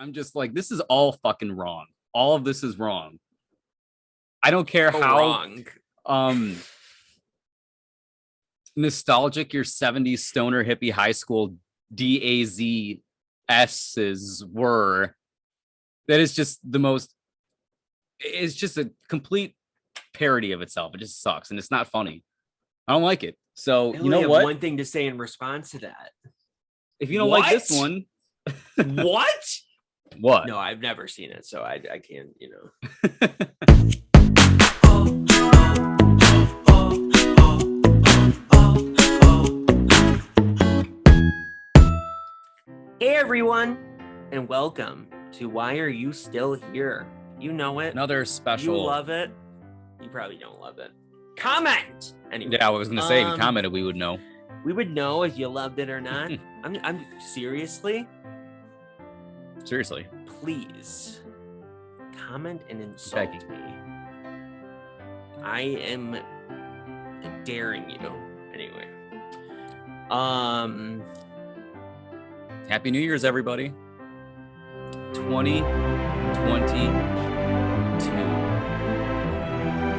I'm just like, this is all fucking wrong. All of this is wrong. I don't care So how wrong. nostalgic your 70s stoner hippie high school DAZS's were. That is just the most, it's just a complete parody of itself. It just sucks and it's not funny. I don't like it. So I you only know have what? one thing to say in response to that. If you don't like this one, What? what? No, I've never seen it, so I can't, Hey everyone, and welcome to Why Are You Still Here? You know it. Another special. You love it. You probably don't love it. Comment! Anyway. Yeah, I was gonna say if you commented, we would know. We would know if you loved it or not. I'm seriously, please comment and insult me. I am daring you. Anyway. Happy New Year's, everybody. 2022.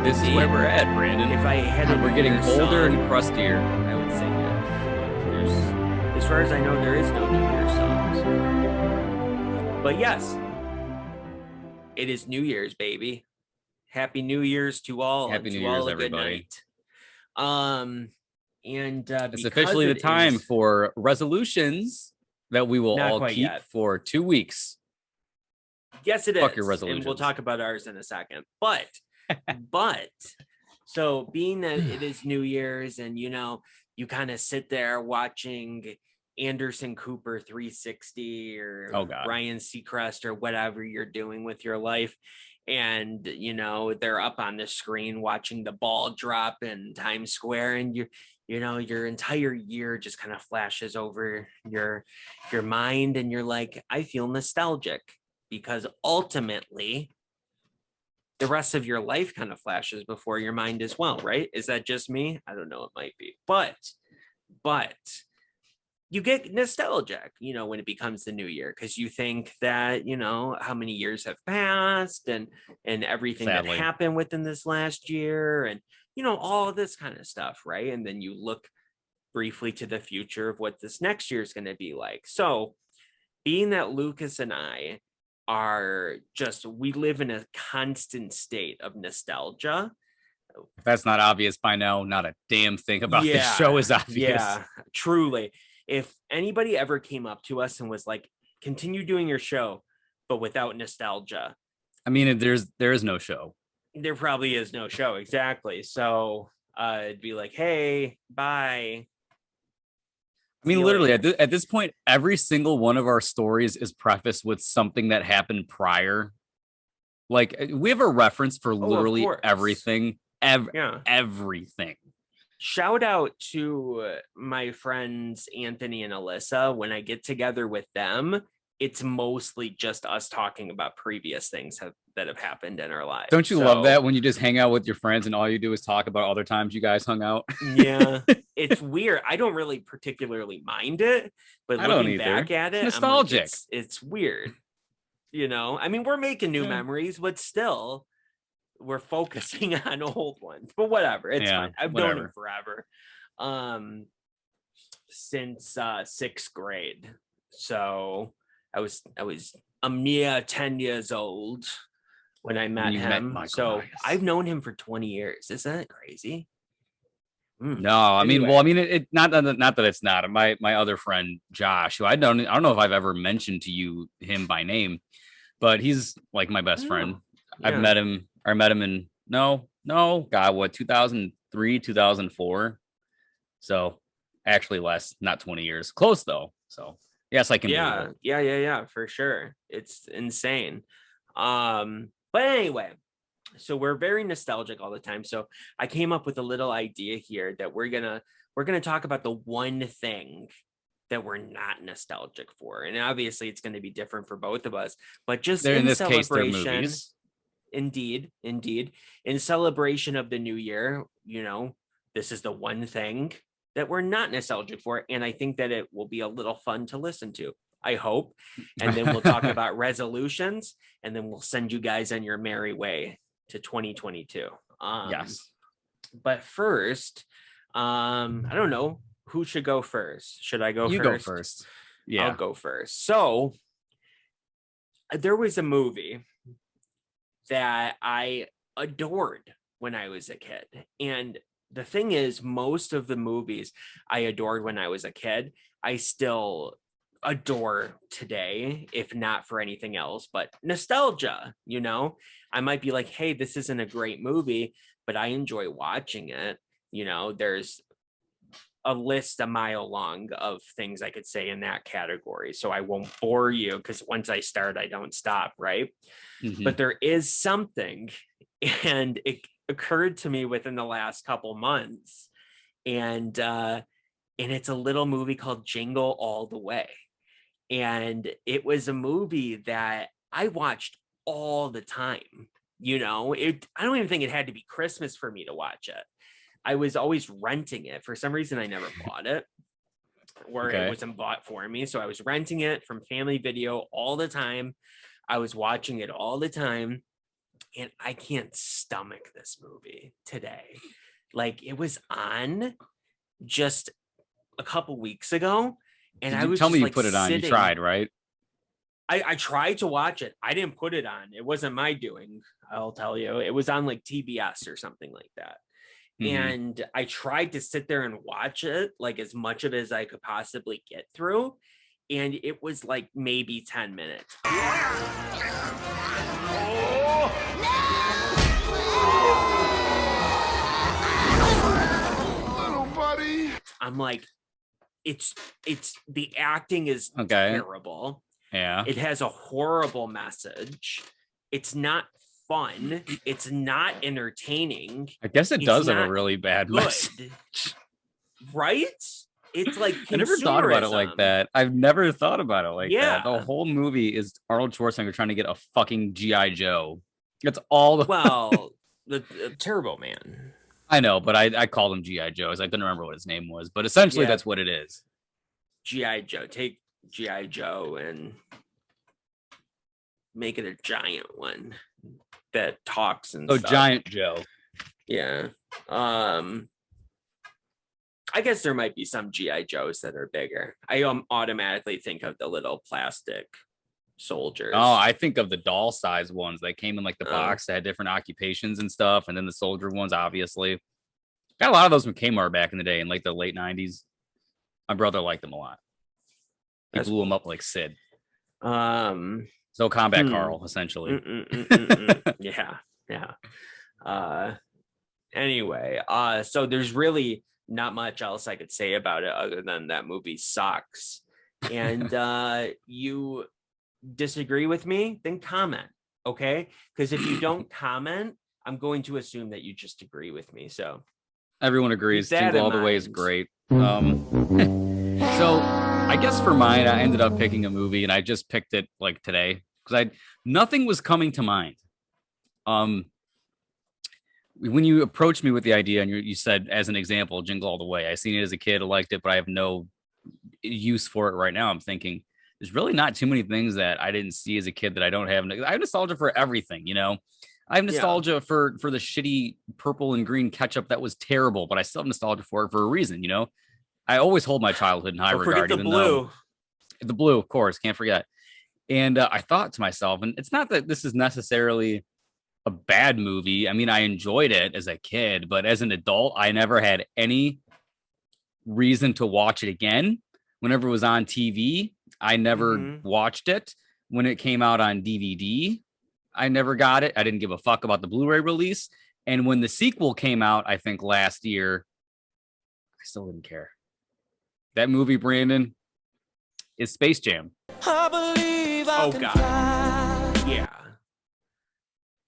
This is where we're at, Brandon. If I had we're getting older and crustier. I would sing it. As far as I know, there is no New Year's songs. But yes, it is New Year's, baby. Happy New Year's to all. Happy New Year's, everybody. And it's officially the time for resolutions that we will all keep for 2 weeks. Yes, it is. Fuck your resolutions. And we'll talk about ours in a second. But so being that it is New Year's and you kind of sit there watching Anderson Cooper 360 or Ryan Seacrest or whatever you're doing with your life, and they're up on the screen watching the ball drop in Times Square, and your entire year just kind of flashes over your mind, and you're like, I feel nostalgic, because ultimately the rest of your life kind of flashes before your mind as well, right? Is that just me? I don't know, it might be, but you get nostalgic, when it becomes the new year, because you think that, how many years have passed and everything that happened within this last year, and all of this kind of stuff, right? And then you look briefly to the future of what this next year is going to be like. So being that Lucas and I we live in a constant state of nostalgia. If that's not obvious by now, not a damn thing about this show is obvious. Yeah, truly. If anybody ever came up to us and was like, continue doing your show, but without nostalgia. I mean, there is no show. There probably is no show. Exactly. So it'd be like, hey, bye. I mean, literally at this point, every single one of our stories is prefaced with something that happened prior. Like, we have a reference for literally everything. Everything. Shout out to my friends Anthony and Alyssa. When I get together with them, it's mostly just us talking about previous things that have happened in our lives. Don't you love that when you just hang out with your friends and all you do is talk about other times you guys hung out? Yeah, it's weird. I don't really particularly mind it, but looking back at it, nostalgic. Like, it's weird. I mean, we're making new memories, but still, we're focusing on old ones. But whatever, it's fine. I've known him forever, since 6th grade. So I was a mere 10 years old when I met him. So I've known him for 20 years. Isn't that crazy? No, I mean, it not that it's not. My other friend Josh, who I don't know if I've ever mentioned to you him by name, but he's like my best friend. Yeah. I met him in 2003, 2004. So actually less, not 20 years. Close though. So yes, I can. Yeah, for sure. It's insane. But anyway, so we're very nostalgic all the time. So I came up with a little idea here that we're gonna talk about the one thing that we're not nostalgic for, and obviously it's going to be different for both of us. But just in this celebration, case, indeed, in celebration of the new year, this is the one thing that we're not nostalgic for, and I think that it will be a little fun to listen to. I hope. And then we'll talk about resolutions, and then we'll send you guys on your merry way to 2022. Yes. But first, I don't know who should go first. Should I go first? You go first. Yeah. I'll go first. So there was a movie that I adored when I was a kid. And the thing is, most of the movies I adored when I was a kid, I still adore today, if not for anything else, but nostalgia, you know? I might be like, hey, this isn't a great movie, but I enjoy watching it. You know, there's a list a mile long of things I could say in that category. So I won't bore you, because once I start, I don't stop, right? Mm-hmm. But there is something, and it occurred to me within the last couple months, and it's a little movie called Jingle All the Way. And it was a movie that I watched all the time. You know, I don't even think it had to be Christmas for me to watch it. I was always renting it. For some reason, I never bought it, or it wasn't bought for me. So I was renting it from Family Video all the time. I was watching it all the time. And I can't stomach this movie today. Like, it was on just a couple weeks ago. And I was tell me you like put it on. You tried, right? I tried to watch it. I didn't put it on. It wasn't my doing, I'll tell you. It was on like TBS or something like that. Mm-hmm. And I tried to sit there and watch it, like as much of it as I could possibly get through. And it was like maybe 10 minutes. Little buddy. I'm like, it's the acting is terrible. Yeah. It has a horrible message. It's not fun. It's not entertaining. I guess it does have a really bad message. Right? It's like I never thought about it like that. I've never thought about it like that. The whole movie is Arnold Schwarzenegger trying to get a fucking G.I. Joe. It's all the Turbo Man. I know, but I called him G.I. Joe. I couldn't remember what his name was, but essentially that's what it is. G.I. Joe. Take G.I. Joe and make it a giant one that talks and stuff. Giant Joe. Yeah. I guess there might be some G.I. Joes that are bigger. I automatically think of the little plastic soldiers. Oh, I think of the doll size ones that came in like the box that had different occupations and stuff. And then the soldier ones, obviously. Got a lot of those from Kmart back in the day in like the late 90s. My brother liked them a lot. He blew them up like Sid. So Combat Carl, essentially. Yeah. Anyway, so there's really not much else I could say about it other than that movie sucks. And you disagree with me, then comment, okay? Because if you don't comment, I'm going to assume that you just agree with me. So everyone agrees. Jingle All the Way is great. So I guess for mine, I ended up picking a movie, and I just picked it like today because nothing was coming to mind. When you approached me with the idea and you said, as an example, Jingle All the Way, I seen it as a kid, I liked it, but I have no use for it right now. I'm thinking there's really not too many things that I didn't see as a kid that I don't have. I have nostalgia for everything, you know. I have nostalgia for the shitty purple and green ketchup that was terrible, but I still have nostalgia for it for a reason, you know. I always hold my childhood in high regard. The blue. The blue, of course, can't forget. And I thought to myself, and it's not that this is necessarily a bad movie. I mean, I enjoyed it as a kid, but as an adult, I never had any reason to watch it again. Whenever it was on TV, I never watched it. When it came out on DVD, I never got it. I didn't give a fuck about the Blu-ray release. And when the sequel came out, I think last year, I still didn't care. That movie, Brandon, is Space Jam. I believe I can fly. Yeah.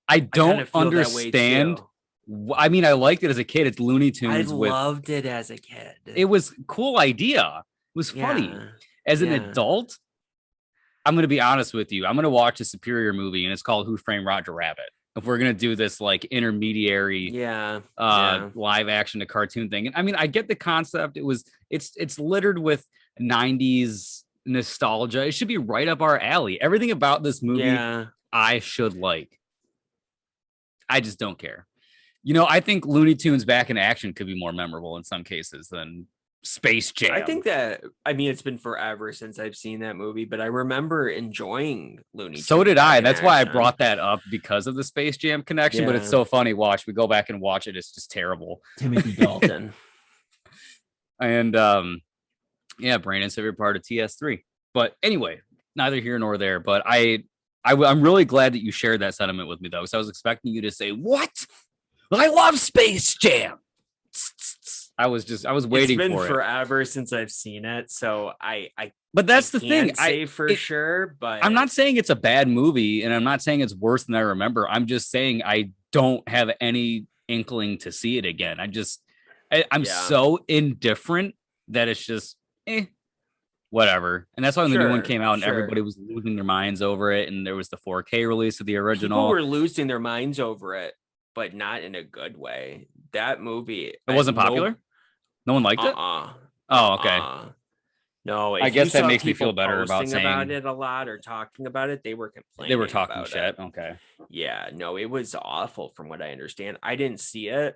I don't understand. I mean, I liked it as a kid. It's Looney Tunes. I loved it as a kid. It was a cool idea. It was funny. As an adult, I'm going to be honest with you. I'm going to watch a superior movie, and it's called Who Framed Roger Rabbit. If we're going to do this like intermediary live action to cartoon thing. And I mean, I get the concept. It's littered with 90s nostalgia. It should be right up our alley. Everything about this movie, I should like. I just don't care. I think Looney Tunes back in action could be more memorable in some cases than Space Jam. I think that, it's been forever since I've seen that movie, but I remember enjoying Looney Tunes. So did I. That's why I brought that up, because of the Space Jam connection. But it's so funny. We go back and watch it. It's just terrible. Timothy Dalton. And Brandon's favorite part of TS3. But anyway, neither here nor there. But I'm really glad that you shared that sentiment with me, though, because I was expecting you to say, "What? I love Space Jam." I was waiting for it. It's been forever since I've seen it, so But that's the thing. I say for sure, but I'm not saying it's a bad movie, and I'm not saying it's worse than I remember. I'm just saying I don't have any inkling to see it again. I'm so indifferent that it's just whatever. And that's why when the new one came out and everybody was losing their minds over it, and there was the 4K release of the original. People were losing their minds over it, but not in a good way. That movie, it wasn't popular. No one liked it. Oh, okay. No, I guess that makes me feel better about saying about it a lot or talking about it. They were complaining. They were talking shit. Okay. Yeah, no, it was awful from what I understand. I didn't see it,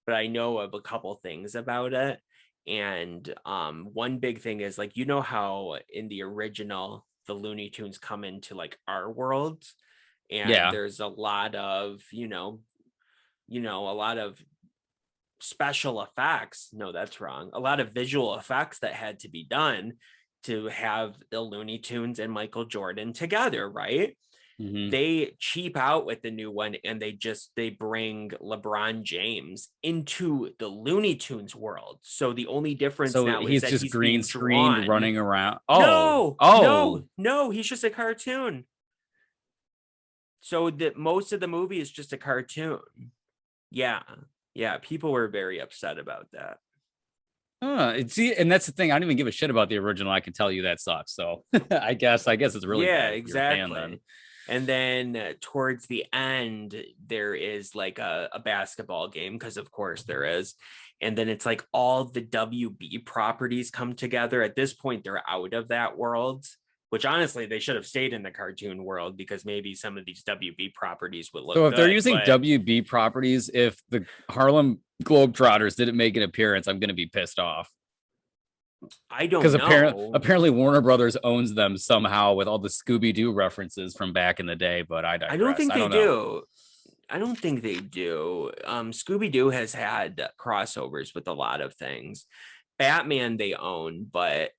but I know of a couple things about it. And one big thing is, like, how in the original the Looney Tunes come into like our world, and there's a lot of a lot of special effects. No, that's wrong. A lot of visual effects that had to be done to have the Looney Tunes and Michael Jordan together, right? Mm-hmm. They cheap out with the new one, and they bring LeBron James into the Looney Tunes world. So the only difference now is that he's green screened running around. No, he's just a cartoon. So that most of the movie is just a cartoon. Yeah, people were very upset about that. And that's the thing. I don't even give a shit about the original. I can tell you that sucks. So I guess it's really bad exactly. And then towards the end, there is like a basketball game, because of course there is. And then it's like all the WB properties come together. At this point, they're out of that world, which honestly, they should have stayed in the cartoon world, because maybe some of these WB properties would look good. So if they're using WB properties, if the Harlem Globetrotters didn't make an appearance, I'm going to be pissed off. I don't know. Because apparently Warner Brothers owns them somehow with all the Scooby-Doo references from back in the day, but I digress. I don't think they do. I don't think they do. Scooby-Doo has had crossovers with a lot of things. Batman they own, but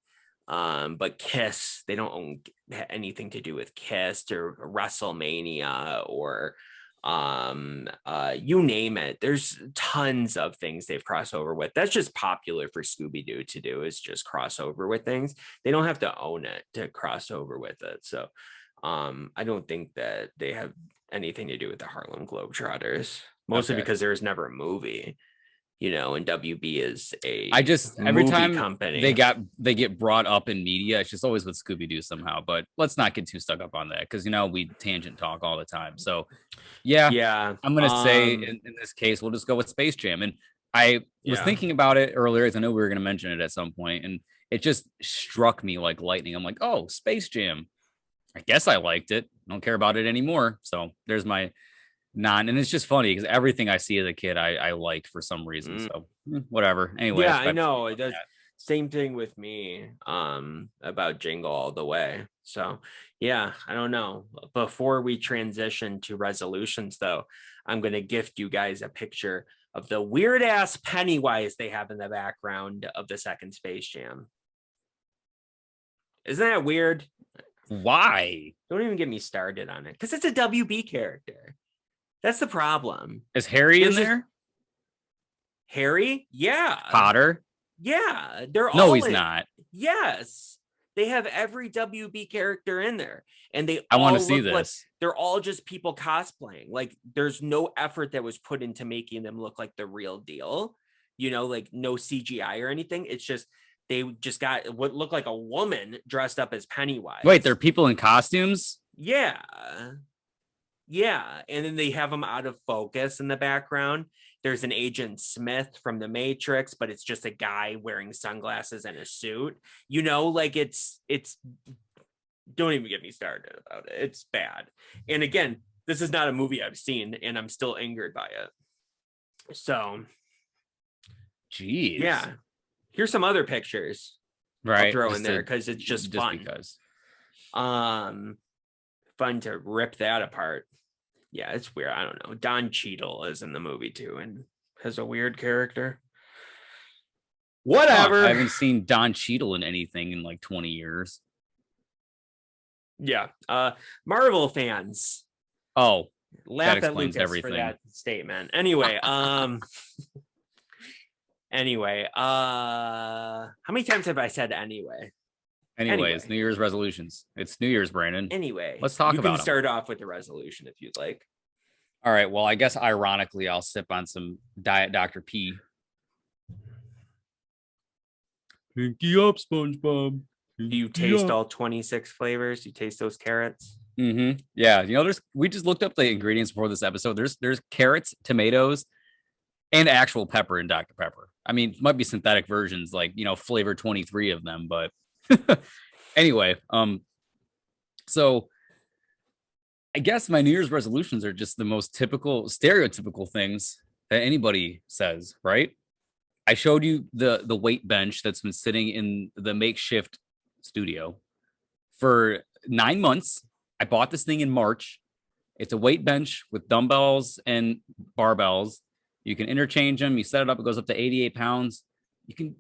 Kiss, they don't own anything to do with Kiss or WrestleMania or you name it. There's tons of things they've crossed over with. That's just popular for Scooby-Doo to do, is just cross over with things. They don't have to own it to cross over with it. So I don't think that they have anything to do with the Harlem Globetrotters, mostly because there's never a movie. And WB is every time company. They get brought up in media, it's just always with Scooby-Doo somehow. But let's not get too stuck up on that, because we tangent talk all the time. So I'm gonna say in this case we'll just go with Space Jam. And I was thinking about it earlier, as I know we were gonna mention it at some point, and it just struck me like lightning. I'm like, oh, Space Jam. I guess I liked it. I don't care about it anymore. So there's my and it's just funny because everything I see as a kid I liked for some reason. So whatever. Anyway, I know it does. Same thing with me about Jingle All the Way. So I don't know. Before we transition to resolutions, though, I'm going to gift you guys a picture of the weird ass Pennywise they have in the background of the second Space Jam. Isn't that weird? Why? Don't even get me started on it, because it's a WB character. That's the problem. Is Harry in there? Harry? Yeah. Potter? Yeah. They're all No, he's not. Yes. They have every WB character in there. And I want to see this. Like, they're all just people cosplaying. Like, there's no effort that was put into making them look like the real deal. Like no CGI or anything. It's just they just got what looked like a woman dressed up as Pennywise. Wait, they're people in costumes? Yeah. Yeah, and then they have them out of focus in the background. There's an Agent Smith from The Matrix, but it's just a guy wearing sunglasses and a suit. Like it's don't even get me started about it. It's bad. And again, this is not a movie I've seen, and I'm still angered by it. So, jeez. Yeah. Here's some other pictures. Right. I'll throw in there because it's just fun. Because. Fun to rip that apart. Yeah, it's weird. I don't know. Don Cheadle is in the movie too and has a weird character. Whatever. I haven't seen Don Cheadle in anything in like 20 years. Yeah. Marvel fans. Oh, laugh at Lucas for that statement. Anyway, how many times have I said anyway? Anyways, New Year's resolutions. It's New Year's, Brandon. Anyway, let's talk about it. You can start off with the resolution if you'd like. All right. Well, I guess ironically, I'll sip on some Diet Dr. P. Pinky up, SpongeBob. Do you taste all 26 flavors? You taste those carrots? Mm-hmm. Yeah. We just looked up the ingredients before this episode. There's carrots, tomatoes, and actual pepper in Dr. Pepper. I mean, it might be synthetic versions, like, flavor 23 of them, but anyway, so I guess my New Year's resolutions are just the most typical, stereotypical things that anybody says, right? I showed you the weight bench that's been sitting in the makeshift studio for 9 months. I bought this thing in March. It's a weight bench with dumbbells and barbells. You can interchange them. You set it up, it goes up to 88 pounds.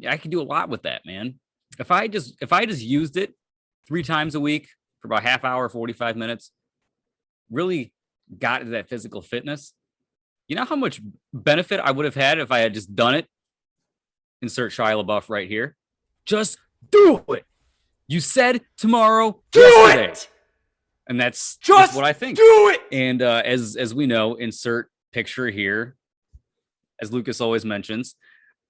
I can do a lot with that, man. If I just used it 3 times a week for about half hour, 45 minutes, really got to that physical fitness, you know how much benefit I would have had if I had just done it? Insert Shia LaBeouf right here. Just do it. You said tomorrow, yesterday. It. And that's just what I think. Do it. And as we know, insert picture here, as Lucas always mentions,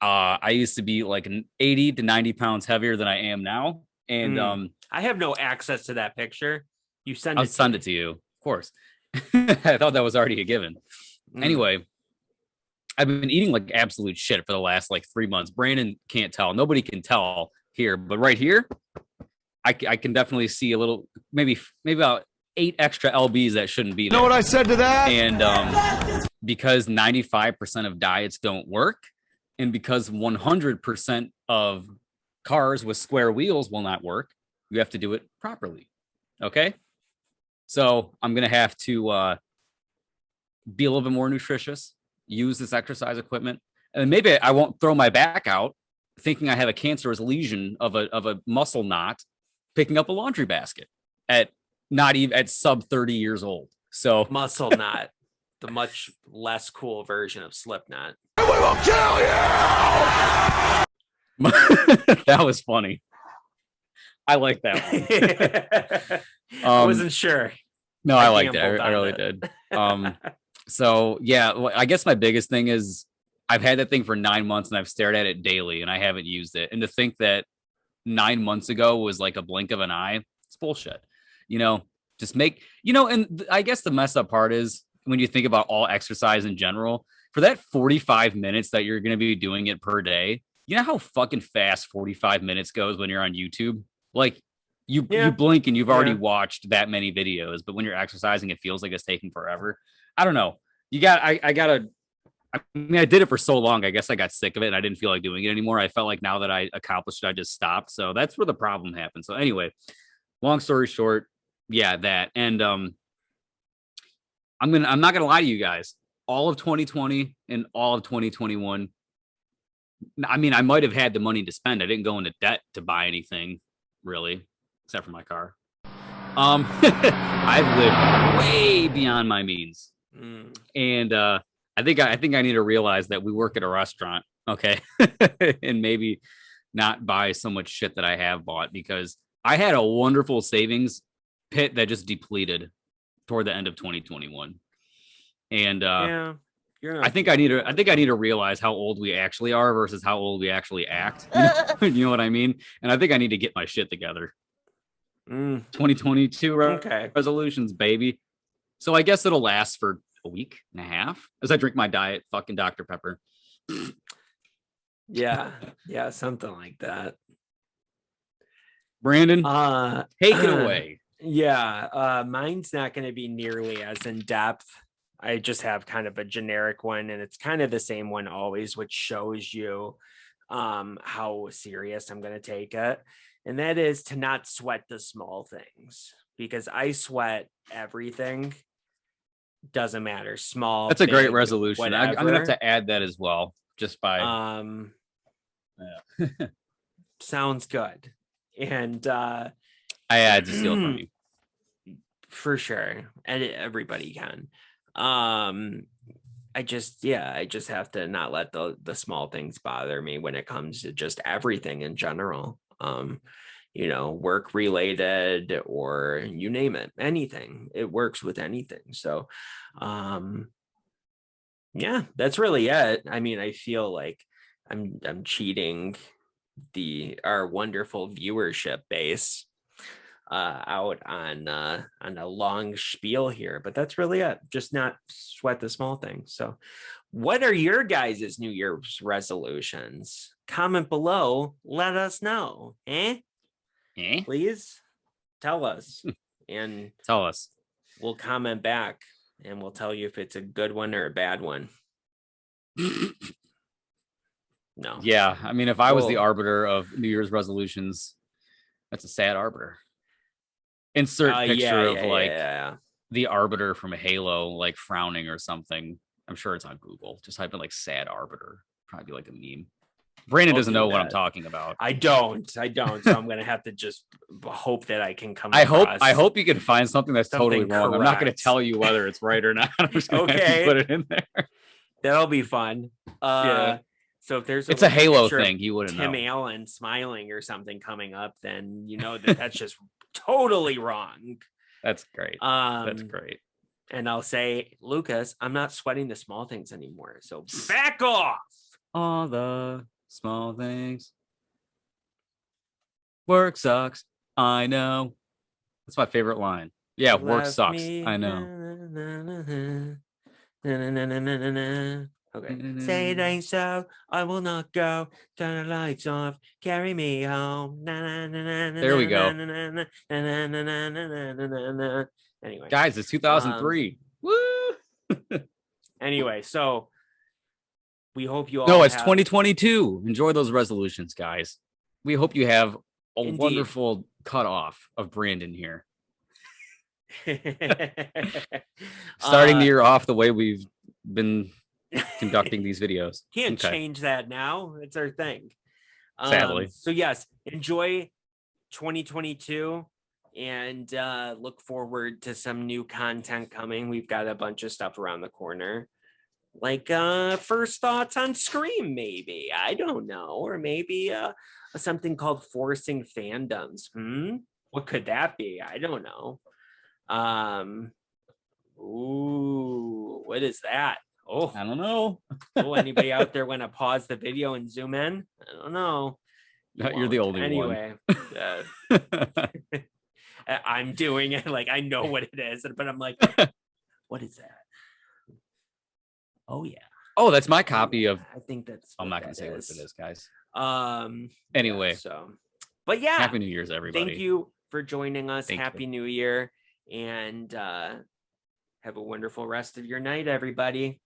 I used to be like 80 to 90 pounds heavier than I am now. And I have no access to that picture. I'll send it to you, of course. I thought that was already a given. Anyway, I've been eating like absolute shit for the last like 3 months. Brandon can't tell. Nobody can tell here, but right here, I can definitely see a little, maybe about 8 extra lbs that shouldn't be there. You know what I said to that? And because 95% of diets don't work, and because 100% of cars with square wheels will not work, you have to do it properly. Okay? So I'm going to have to be a little bit more nutritious, use this exercise equipment, and maybe I won't throw my back out thinking I have a cancerous lesion of a muscle knot picking up a laundry basket at sub 30 years old. So muscle knot, the much less cool version of Slipknot. We will kill you. That was funny. I like that one. I wasn't sure. No, I liked it. I really did. So yeah, I guess my biggest thing is I've had that thing for 9 months and I've stared at it daily and I haven't used it. And to think that 9 months ago was like a blink of an eye, it's bullshit. And I guess the messed up part is when you think about all exercise in general, for that 45 minutes that you're going to be doing it per day, you know how fucking fast 45 minutes goes when you're on YouTube? Like you blink and you've already watched that many videos, but when you're exercising, it feels like it's taking forever. I don't know. I did it for so long. I guess I got sick of it and I didn't feel like doing it anymore. I felt like now that I accomplished it, I just stopped. So that's where the problem happened. So anyway, long story short, yeah, that. And I'm not gonna lie to you guys. All of 2020 and all of 2021. I mean, I might have had the money to spend. I didn't go into debt to buy anything, really, except for my car. I've lived way beyond my means. And I think I need to realize that we work at a restaurant, okay? And maybe not buy so much shit that I have bought, because I had a wonderful savings pit that just depleted toward the end of 2021. And I think I need to realize how old we actually are versus how old we actually act. You know what I mean? And I think I need to get my shit together. 2022 resolutions, baby. So I guess it'll last for a week and a half as I drink my diet fucking Dr. Pepper. Yeah, something like that. Brandon, take it away. Yeah, mine's not going to be nearly as in depth. I just have kind of a generic one, and it's kind of the same one always, which shows you how serious I'm going to take it. And that is to not sweat the small things, because I sweat everything. Doesn't matter. Small. That's a big, great resolution. I'm going to have whatever. to add that as well, just by. Yeah. Sounds good. And I had to steal from you. For sure. And everybody can. I just have to not let the small things bother me when it comes to just everything in general. Work related, or you name it, anything. It works with anything. So yeah, that's really it. I mean, I feel like I'm cheating our wonderful viewership base out on a long spiel here, but that's really it. Just not sweat the small things. So what are your guys' New Year's resolutions? Comment below, let us know. Please tell us. And tell us. We'll comment back and we'll tell you if it's a good one or a bad one. No. Yeah, I mean, if I was the arbiter of New Year's resolutions, that's a sad arbiter. Insert picture of the arbiter from Halo, like frowning or something. I'm sure it's on Google. Just type in like sad arbiter. Probably like a meme. Brandon doesn't know what I'm talking about. I don't. So I'm gonna have to just hope that I can come. I hope you can find something that's totally wrong. Correct. I'm not gonna tell you whether it's right or not. I'm just gonna have to put it in there. That'll be fun. Yeah. So if there's a Halo thing, you wouldn't know. Tim Allen smiling or something coming up, then you know that's just totally wrong. That's great. That's great. And I'll say, Lucas, I'm not sweating the small things anymore. So back off. All the small things. Work sucks. I know. That's my favorite line. Yeah, work sucks. I know. Okay. Say it ain't so. I will not go. Turn the lights off. Carry me home. There we go. Anyway, guys, it's 2003. Woo! Anyway, so we hope you all. No, it's 2022. Enjoy those resolutions, guys. We hope you have a wonderful cutoff of Brandon here. Starting the year off the way we've been conducting these videos. Can't change that now. It's our thing. Sadly. So yes, enjoy 2022 and look forward to some new content coming. We've got a bunch of stuff around the corner. Like first thoughts on Scream, maybe. I don't know. Or maybe something called Forcing Fandoms. What could that be? I don't know. Ooh, what is that? Oh, I don't know. Anybody out there want to pause the video and zoom in? I don't know. You're the only one. I'm doing it like I know what it is, but I'm like, what is that? Oh yeah. Oh, that's my copy of. I think that's. I'm not gonna say what it is, guys. Anyway. Yeah, so, but yeah. Happy New Year's, everybody. Thank you for joining us. Happy New Year, and have a wonderful rest of your night, everybody.